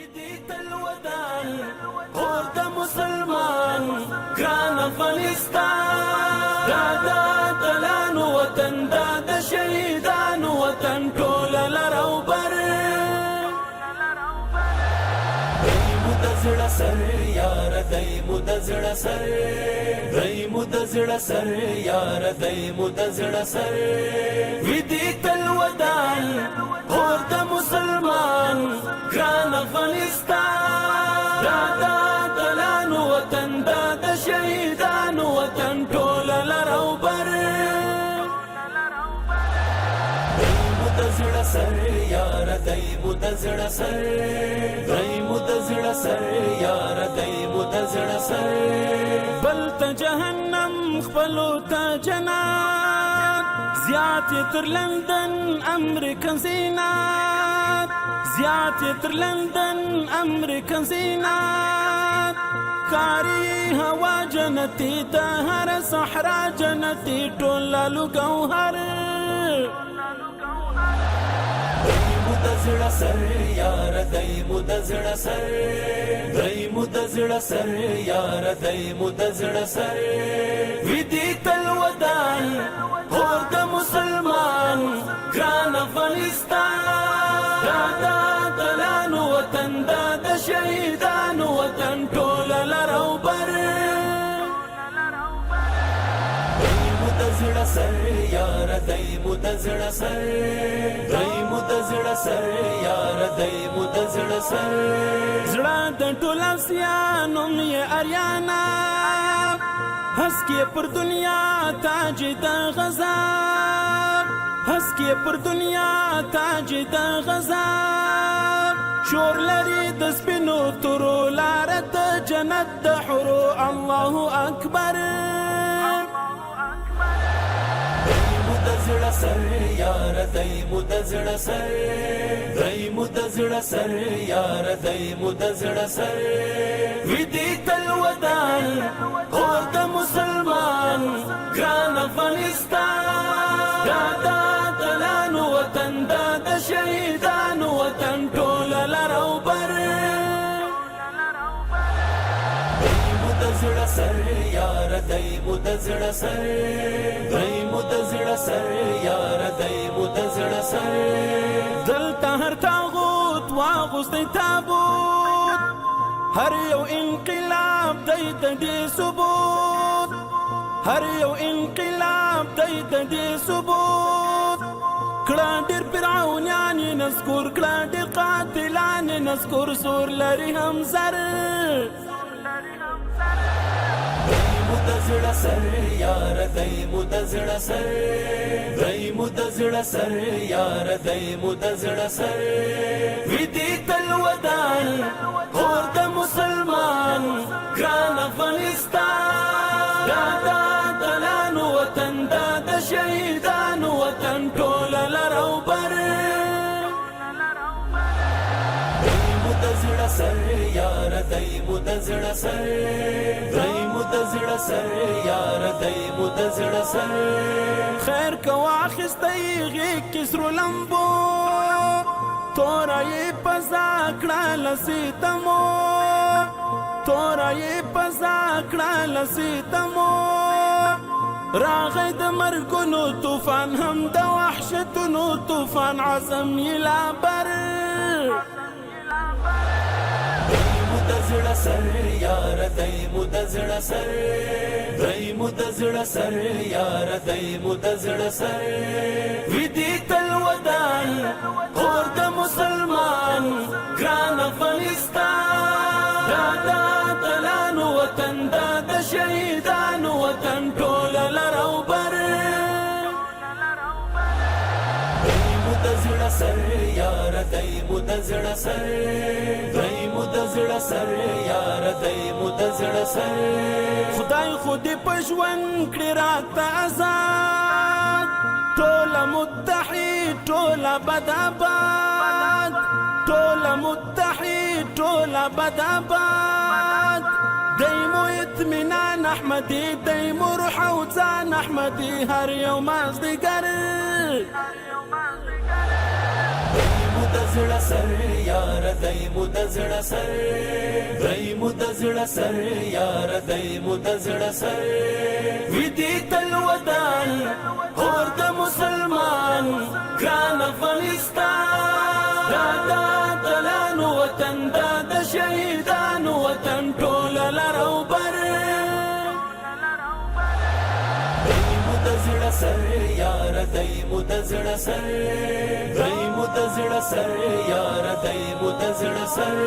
وديت الوداع اور د مسلمان ګران افغانستان دا دلانو وطن دا د شهیدانو وطن ټول لرو بر دایمو د زړه سر یار دایمو د زړه سر دایمو د زړه سر یار دایمو د زړه سر ودیت الوداع اور د مسلمان ګران افغانستان دا دلانو وطن دا د شهیدانو وطن ټول لرو بر دایمو د زړه سر یار دایمو د زړه سر دایمو د زړه سر یار دایمو د زړه سر بل ته جهنم خپلو ته جنات زیات تر لندن امریکن زینات زیات تر لندن امریکن زینات کاری هوا جنتی ته هر صحرا جنتی ټول لالو ګوهر دایمو د زړه سر یار دایمو د زړه سر دایمو د زړه سر یار دایمو د زړه سر ودیت الوداع اور د مسلمان ګران افغانستان دا دلانو وطن دا د شهیدانو وطن ټول لرو بر دایمو د زړه سر یار دایمو د زړه سر دایمو د زړه سر یار دایمو د زړه سر زړه د ټول اسیانو مې اریانا هسکی پر دنیا تاج د غزا هسکی پر دنیا تاج د غزا شور لري د سپینو تورو لار د جنت د حورو الله اکبر دایمو د زړه سر یار دایمو د زړه سر دایمو د زړه سر یار دایمو د زړه سر ودیت الوداع اور د مسلمان ګران افغانستان دا دلانو وطن دا د شهیدانو وطن ټول لرو بر دایمو د زړه سر یار دایمو د زړه سر دایمو د زړه سر یار دایمو د زړه سر دلته هر تاغوت واغوستی تابوت هر یو انقلاب دی د دې ثبوت هر یو انقلاب دی د دې ثبوت کړه ډېر فرعونیان یې نذکر کړه ډېر قاتلان یې نذکر سور لري هم زر دایمو د زړه سر یار دایمو د زړه سر دایمو د زړه سر یار دایمو د زړه سر ودیت الوداع اور د مسلمان ګران افغانستان دا دلانو وطن دا د شهیدانو وطن ټول لرو بر دایمو د زړه سر یار دایمو د زړه سر دایمو د زړه سر یار دایمو د زړه سر خیر کو اخستی غیږ کې سرو لمبو تورا یې پزا کړه لسیتمو تورا یې پزا کړه لسیتمو راغی د مرګونو طوفان هم د وحشتونو طوفان عزم یې لا بر دایمو د زړه سر یار دایمو د زړه سر دایمو د زړه سر یار دایمو د زړه سر ودیت الوداع اور د مسلمان ګران افغانستان دا دلانو وطن دا د شهیدانو وطن ټول لرو بر دایمو د زړه سر یار دایمو د زړه سر دایمو د زړه سر یار دایمو د زړه سر خدای خو دې په ژوند کړي راته آزاد ټوله متحد ټوله بد آباد ټوله متحد ټوله بد آباد دایمو اطمینان احمدي دایمو روح او ځان احمدي هر یو مازدیګر دایمو د زړه سر یار دای مو د زړه سر دای مو د زړه سر یار دای مو د زړه سر ودی تل ودان اور د مسلمان ګران افغانستان دا دلانو وطن دا د شهیدانو وطن ټول لرو بر دای مو د زړه سر یار دای مو د زړه سر دای مو د زړه سر یار دای مو د زړه سر